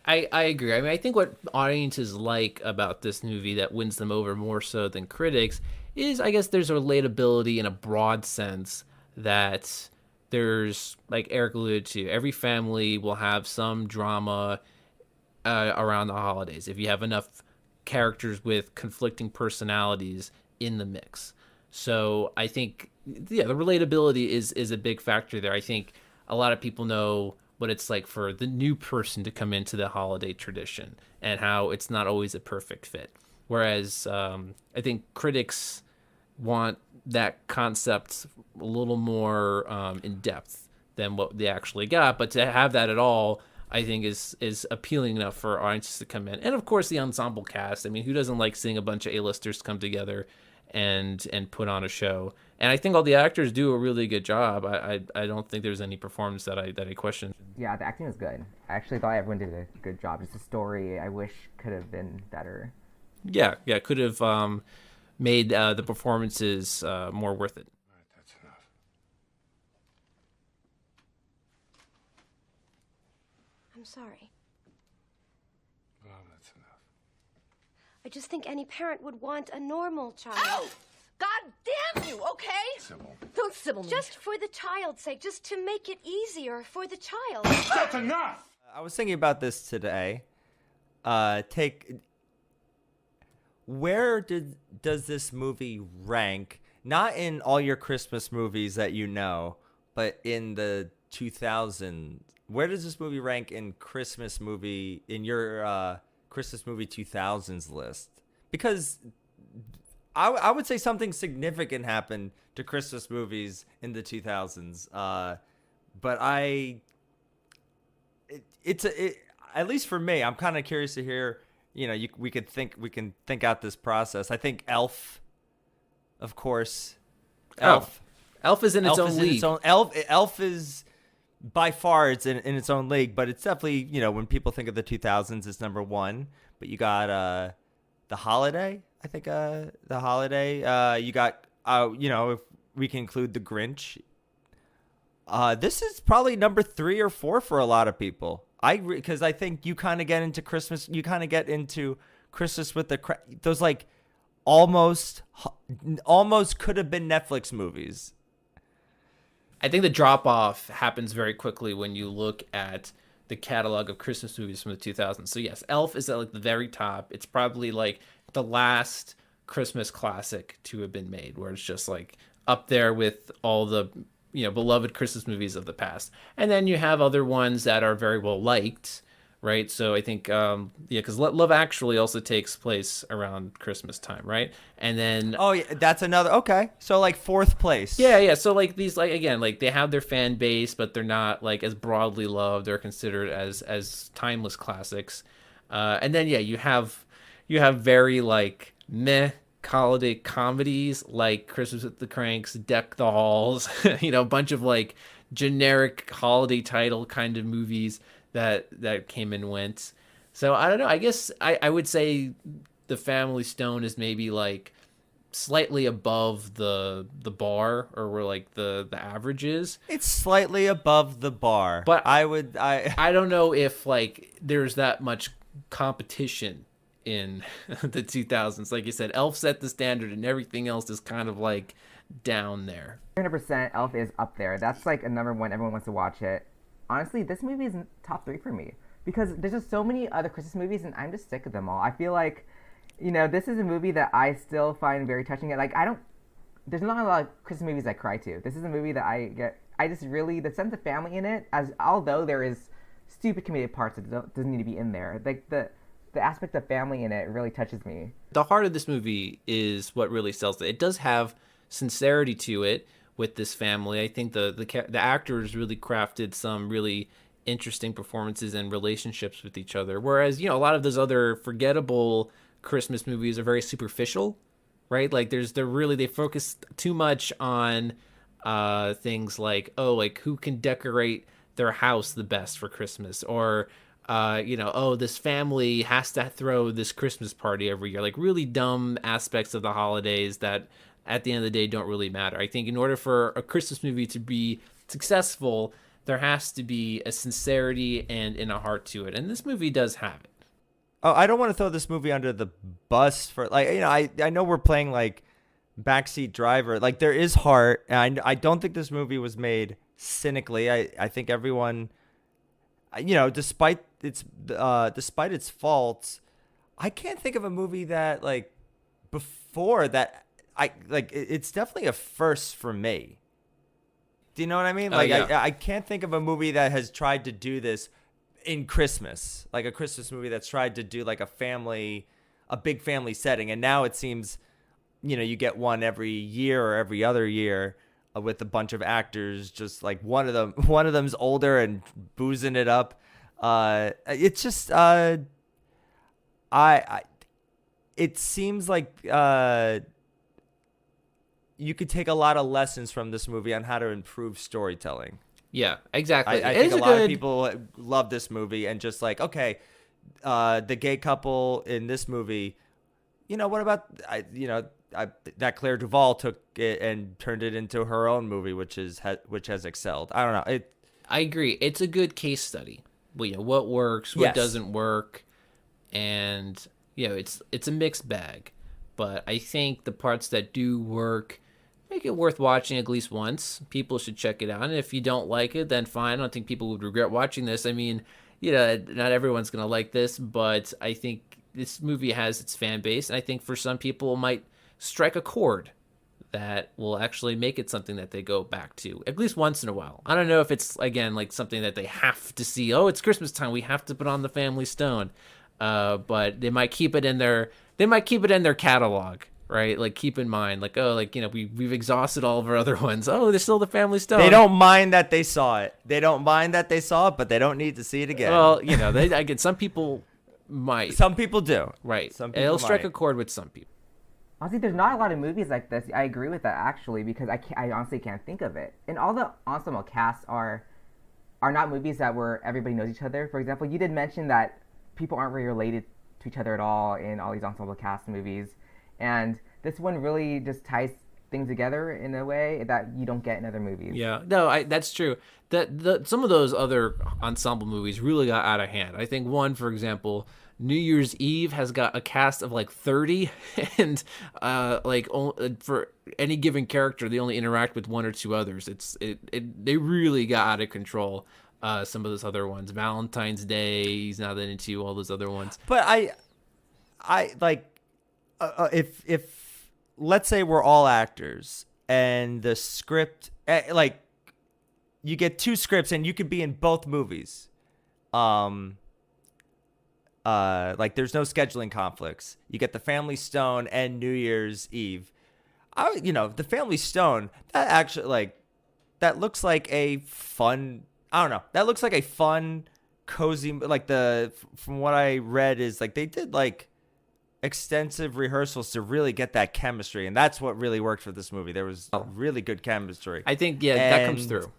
I agree. I mean, I think what audiences like about this movie that wins them over more so than critics is, I guess, there's a relatability in a broad sense that there's, like Eric alluded to, every family will have some drama around the holidays. If you have enough characters with conflicting personalities in the mix. So I think, the relatability is a big factor there. I think a lot of people know what it's like for the new person to come into the holiday tradition and how it's not always a perfect fit. Whereas I think critics want that concept a little more in depth than what they actually got. But to have that at all, I think is appealing enough for audiences to come in. And of course the ensemble cast. I mean, who doesn't like seeing a bunch of A-listers come together and put on a show? And I think all the actors do a really good job. I don't think there's any performance that I question. Yeah, the acting was good. I actually thought everyone did a good job. Just the story, I wish could have been better. Yeah, could have made the performances more worth it. All right, that's enough. I'm sorry. Well, that's enough. I just think any parent would want a normal child. Oh! God damn you, okay? Sybil. Don't Sybil me. Just for the child's sake, just to make it easier for the child. That's enough! I was thinking about this today. Where does this movie rank? Not in all your Christmas movies that you know, but in the 2000s. Where does this movie rank in your Christmas movie 2000s list? Because I would say something significant happened to Christmas movies in the 2000s. But at least for me, I'm kind of curious to hear. We can think out this process. I think Elf, of course. Elf is in its own league. Elf is by far it's in its own league, but it's definitely when people think of the 2000s, it's number one. But you got The Holiday. I think The Holiday. You got if we can include The Grinch. This is probably number 3 or 4 for a lot of people. Because I think you kind of get into Christmas. You kind of get into Christmas with those like almost could have been Netflix movies. I think the drop off happens very quickly when you look at the catalog of Christmas movies from the 2000s. So yes, Elf is at like the very top. It's probably like the last Christmas classic to have been made, where it's just like up there with all the beloved Christmas movies of the past. And then you have other ones that are very well liked, right? So I think because Love Actually also takes place around Christmas time, right? And then that's another. Okay, so like 4th place. Yeah. So like these, like again, like they have their fan base, but they're not like as broadly loved. They're considered as timeless classics. And then you have very like meh holiday comedies like Christmas with the Cranks, Deck the Halls, a bunch of like generic holiday title kind of movies that came and went. So I don't know. I guess I would say The Family Stone is maybe like slightly above the bar, or where like the average is. It's slightly above the bar, but I don't know if like there's that much competition in the 2000s. Like you said, Elf set the standard and everything else is kind of like down there. 100% Elf is up there. That's like a number one. Everyone wants to watch it. Honestly, this movie is top 3 for me because there's just so many other Christmas movies and I'm just sick of them all. I feel like, this is a movie that I still find very touching. Like there's not a lot of Christmas movies I cry to. This is a movie that the sense of family in it, although there is stupid comedic parts that doesn't need to be in there. Like the aspect of family in it really touches me. The heart of this movie is what really sells it. It does have sincerity to it with this family. I think the actors really crafted some really interesting performances and relationships with each other. Whereas, a lot of those other forgettable Christmas movies are very superficial, right? Like they focus too much on things like, who can decorate their house the best for Christmas, or this family has to throw this Christmas party every year. Like really dumb aspects of the holidays that at the end of the day don't really matter. I think in order for a Christmas movie to be successful, there has to be a sincerity and a heart to it. And this movie does have it. Oh, I don't want to throw this movie under the bus for like, I know we're playing like backseat driver. Like there is heart. And I don't think this movie was made cynically. I think everyone, despite its faults, I can't think of a movie that like before that it's definitely a first for me. Do you know what I mean? Like yeah. I can't think of a movie that has tried to do this in Christmas, like a Christmas movie that's tried to do like a big family setting. And now it seems, you get one every year or every other year with a bunch of actors, just like one of them's older and boozing it up. It's just it seems like you could take a lot of lessons from this movie on how to improve storytelling. Yeah, exactly. I think a lot of people love this movie and just like, okay, the gay couple in this movie, what about that Claire Duvall took it and turned it into her own movie, which has excelled. I don't know. I agree. It's a good case study. What works, what doesn't work, and it's a mixed bag. But I think the parts that do work make it worth watching at least once. People should check it out. And if you don't like it, then fine. I don't think people would regret watching this. I mean, not everyone's gonna like this, but I think this movie has its fan base, and I think for some people it might strike a chord that will actually make it something that they go back to at least once in a while. I don't know if it's, again, like something that they have to see. Oh, it's Christmas time, we have to put on the Family Stone. But they might keep it in their catalog, right? Like, keep in mind, like, oh, like, we've exhausted all of our other ones. Oh, there's still the Family Stone. They don't mind that they saw it. They don't mind that they saw it, but they don't need to see it again. Well, some people might. Some people do. Right. Some people It'll strike might. a chord with some people. Honestly, there's not a lot of movies like this. I agree with that, actually, because I honestly can't think of it. And all the ensemble casts are not movies that where everybody knows each other. For example, you did mention that people aren't really related to each other at all in all these ensemble cast movies. And this one really just ties things together in a way that you don't get in other movies. Yeah, no, that's true. Some of those other ensemble movies really got out of hand. I think one, for example, New Year's Eve has got a cast of like 30, and for any given character, they only interact with one or two others. They really got out of control. Some of those other ones, Valentine's Day, he's not that into all those other ones. But I like, if let's say we're all actors and the script, like, you get two scripts and you could be in both movies. Like, there's no scheduling conflicts. You get the Family Stone and New Year's Eve. The Family Stone, that actually, like, that looks like a fun, I don't know. That looks like a fun, cozy, like, from what I read is, like, they did, like, extensive rehearsals to really get that chemistry, and that's what really worked for this movie. There was really good chemistry. I think, that comes through.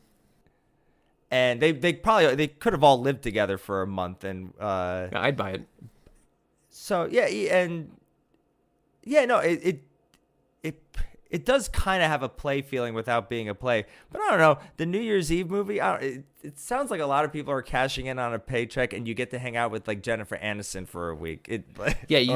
And they could have all lived together for a month, and I'd buy it. So it does kind of have a play feeling without being a play. But I don't know, the New Year's Eve movie, it sounds like a lot of people are cashing in on a paycheck, and you get to hang out with, like, Jennifer Aniston for a week. Or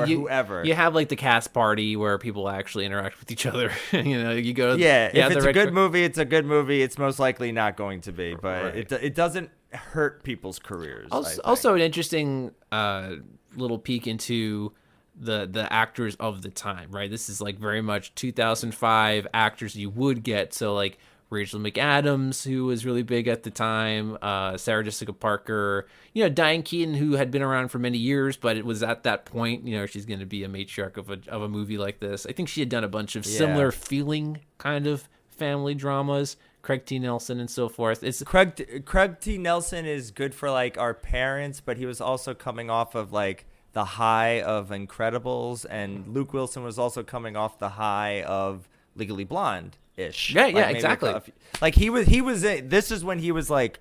whoever. You have, like, the cast party where people actually interact with each other. You go. If it's a good movie, it's a good movie. It's most likely not going to be, but right. it doesn't hurt people's careers. Also an interesting little peek into the actors of the time, right? This is, like, very much 2005 actors you would get. So, like, Rachel McAdams, who was really big at the time, Sarah Jessica Parker, Diane Keaton, who had been around for many years, but it was at that point, she's going to be a matriarch of a movie like this. I think she had done a bunch of similar feeling kind of family dramas, Craig T. Nelson and so forth. Craig T. Nelson is good for, like, our parents, but he was also coming off of, like, the high of Incredibles, and Luke Wilson was also coming off the high of Legally Blonde-ish. Yeah, like, exactly. Like, he was this is when he was, like,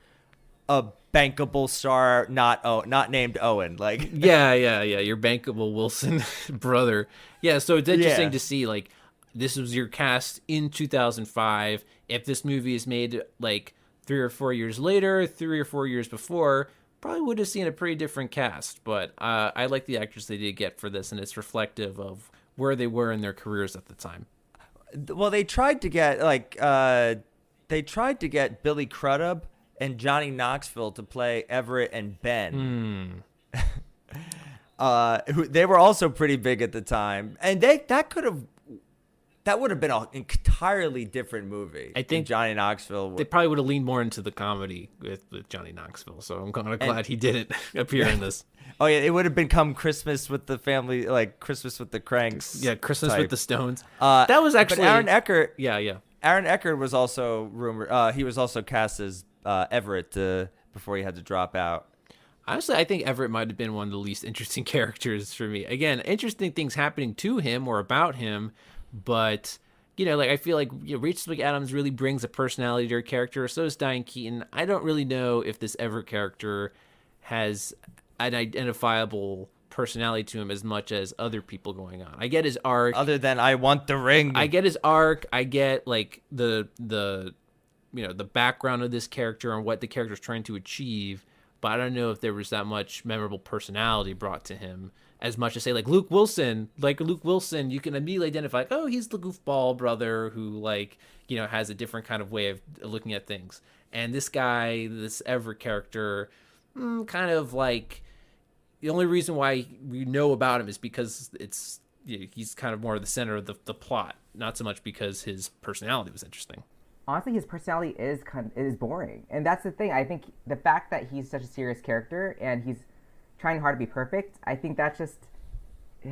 a bankable star, not named Owen. Like, yeah, your bankable Wilson brother. Yeah, so it's interesting to see, like, this was your cast in 2005. If this movie is made, like, 3 or 4 years later, 3 or 4 years before, probably would have seen a pretty different cast. But I like the actors they did get for this, and it's reflective of where they were in their careers at the time. Well, they tried to get Billy Crudup and Johnny Knoxville to play Everett and Ben. Who they were also pretty big at the time, and that would have been an entirely different movie. I think Johnny Knoxville. They probably would have leaned more into the comedy with Johnny Knoxville. So I'm kind of glad he didn't appear in this. Oh yeah, it would have become Christmas with the family, like Christmas with the Cranks. Yeah, Christmas type. with the Stones. That was actually but Aaron Eckhart. Yeah. Aaron Eckhart was also rumored. He was also cast as Everett before he had to drop out. Honestly, I think Everett might have been one of the least interesting characters for me. Again, interesting things happening to him or about him, but I feel like Rachel McAdams really brings a personality to her character. So does Diane Keaton. I don't really know if this Everett character has an identifiable personality to him as much as other people going on. I get his arc. Other than I want the ring. I get his arc. I get, like, the background of this character and what the character's trying to achieve. But I don't know if there was that much memorable personality brought to him as much as, say, like Luke Wilson. Like, Luke Wilson, you can immediately identify, like, oh, he's the goofball brother who, like, has a different kind of way of looking at things. And this guy, this Everett character, kind of like the only reason why we know about him is because he's kind of more the center of the plot, not so much because his personality was interesting. Honestly, his personality is boring, and that's the thing. I think the fact that he's such a serious character and he's trying hard to be perfect, I think that's just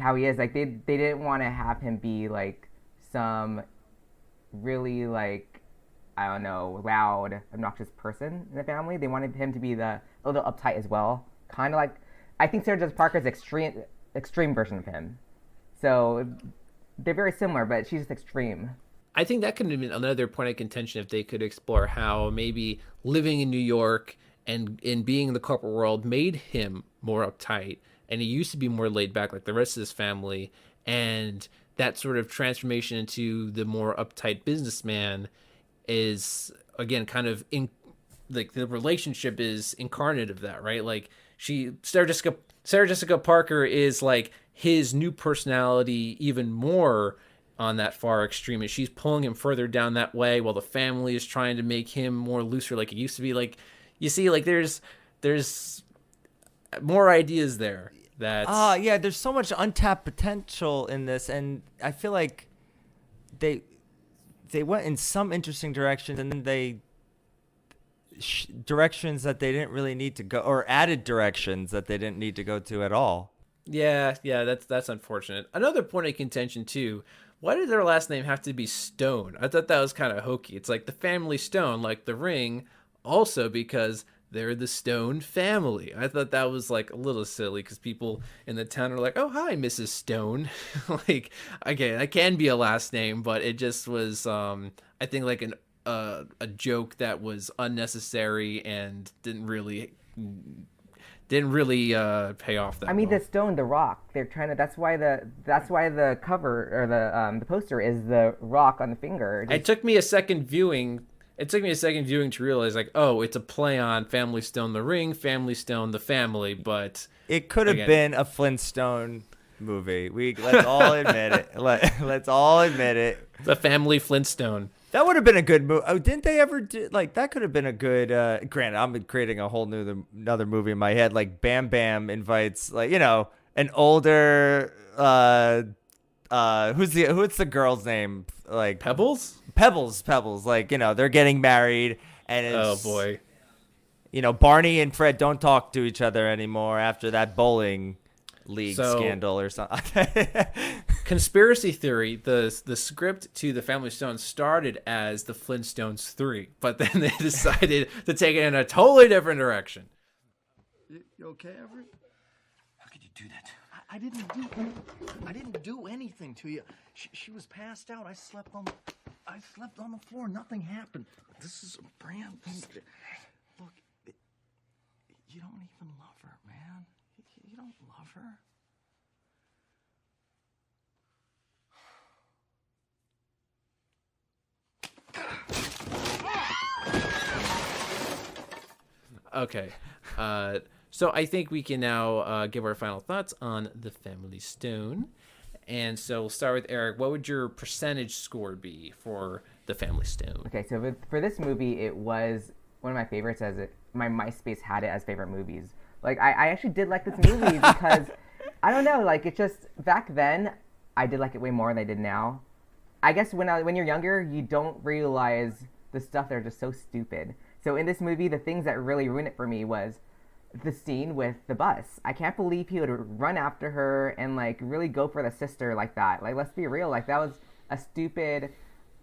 how he is. Like they didn't want to have him be like some really like, I don't know, loud, obnoxious person in the family. They wanted him to be a little uptight as well, kind of like, I think Sarah Jessica Parker's extreme version of him. So they're very similar, but she's just extreme. I think that could have been another point of contention if they could explore how maybe living in New York and being in the corporate world made him more uptight, and he used to be more laid back like the rest of his family, and that sort of transformation into the more uptight businessman is again kind of like the relationship is incarnate of that, right? Like Sarah Jessica Parker is like his new personality even more on that far extreme, and she's pulling him further down that way while the family is trying to make him more looser like it used to be. Like you see, like there's more ideas there that yeah, there's so much untapped potential in this, and I feel like they went in some interesting directions, and then they directions that they didn't really need to go, or added directions that they didn't need to go to at all. Yeah, that's unfortunate. Another point of contention too. Why did their last name have to be Stone? I thought that was kind of hokey. It's like the family Stone, like the ring, also because they're the Stone family. I thought that was like a little silly because people in the town are like, "Oh, hi, Mrs. Stone." Like, okay, that can be a last name, but it just was, I think, like a joke that was unnecessary and didn't really pay off that. I mean, well. the Stone, the Rock. They're trying to. That's why the cover or the poster is the Rock on the finger. It took me a second viewing. To realize, like, oh, it's a play on Family Stone, the ring, Family Stone, the family. But it could have been a Flintstone movie. Let's all admit it. Let's all admit it. The Family Flintstone. That would have been a good movie. Oh, didn't they ever do, like, that could have been a good, granted, I'm creating a whole another movie in my head. Like Bam Bam invites, like, an older, what's the girl's name? Like Pebbles. Like, they're getting married, and it's, oh boy. Barney and Fred don't talk to each other anymore after that bowling league scandal or something. Conspiracy theory, the script to The Family Stone started as The Flintstones 3, but then they decided to take it in a totally different direction. You okay, Everett? How could you do that? I didn't do anything to you. She was passed out. I slept on the floor. Nothing happened. This is a brand. Look, you don't even love her, man. You don't love her. Okay. So I think we can now give our final thoughts on The Family Stone. And so we'll start with Eric. What would your percentage score be for The Family Stone? Okay, so for this movie, it was one of my favorites, my MySpace had it as favorite movies. Like, I actually did like this movie because, I don't know, like, it just, back then, I did like it way more than I did now. I guess when you're younger, you don't realize the stuff that are just so stupid. So in this movie, the things that really ruined it for me was the scene with the bus. I can't believe he would run after her and, like, really go for the sister like that. Like, let's be real. Like, that was a stupid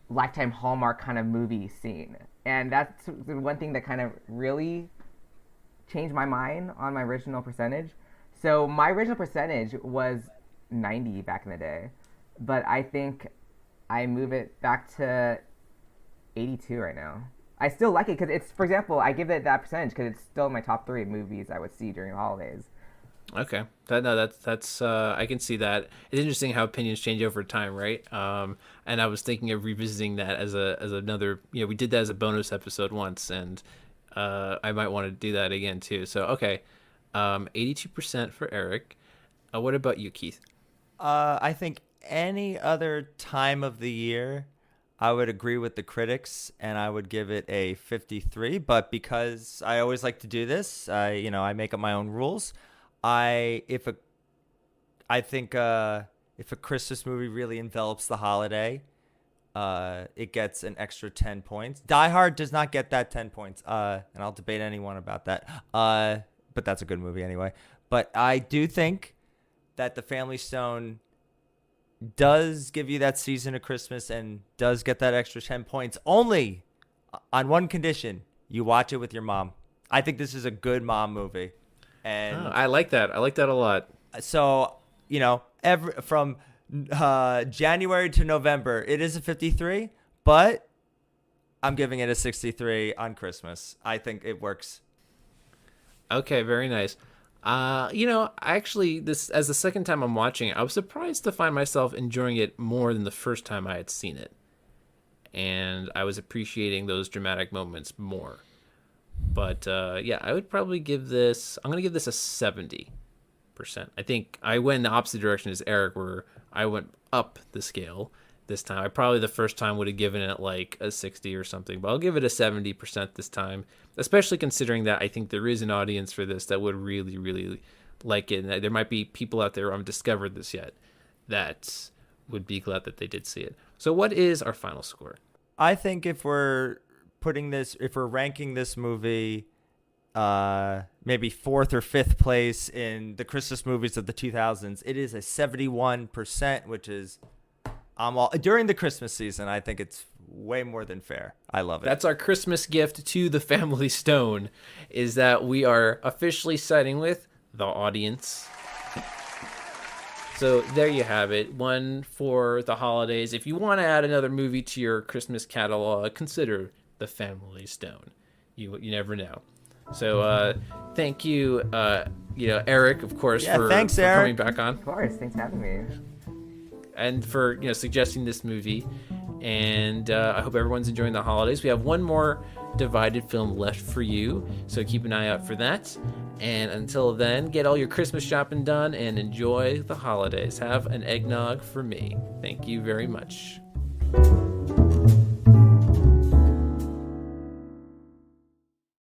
Lifetime Hallmark kind of movie scene. And that's the one thing that kind of really changed my mind on my original percentage. So my original percentage was 90 back in the day. But I think I move it back to 82 right now. I still like it because it's, for example, I give it that percentage because it's still my top 3 movies I would see during the holidays. Okay, that's I can see that. It's interesting how opinions change over time, right? And I was thinking of revisiting that as another. We did that as a bonus episode once, and I might want to do that again too. So okay, 82% for Eric. What about you, Keith? I think any other time of the year, I would agree with the critics, and I would give it a 53. But because I always like to do this, I make up my own rules. I think if a Christmas movie really envelops the holiday, it gets an extra 10 points. Die Hard does not get that 10 points, and I'll debate anyone about that. But that's a good movie anyway. But I do think that The Family Stone does give you that season of Christmas and does get that extra 10 points, only on one condition: you watch it with your mom. I think this is a good mom movie. And I like that. I like that a lot. So, from January to November, it is a 53, but I'm giving it a 63 on Christmas. I think it works. Okay, very nice. Actually, this as the second time I'm watching it, I was surprised to find myself enjoying it more than the first time I had seen it. And I was appreciating those dramatic moments more. But, I would probably give this... I'm going to give this a 70%. I think I went in the opposite direction as Eric, where I went up the scale this time. I probably the first time would have given it like a 60 or something, but I'll give it a 70% this time, especially considering that I think there is an audience for this that would really, really like it. And there might be people out there who haven't discovered this yet that would be glad that they did see it. So what is our final score? I think if we're ranking this movie maybe fourth or fifth place in the Christmas movies of the 2000s, it is a 71%, which is during the Christmas season. I think it's way more than fair. I love it. That's our Christmas gift to the Family Stone, is that we are officially siding with the audience. So there you have it. One for the holidays. If you want to add another movie to your Christmas catalog, consider The Family Stone. You never know. So thank you, Eric, of course, for coming back on. Of course, thanks for having me. And for suggesting this movie. And I hope everyone's enjoying the holidays. We have one more Divided film left for you, so keep an eye out for that. And until then, get all your Christmas shopping done and enjoy the holidays. Have an eggnog for me. Thank you very much.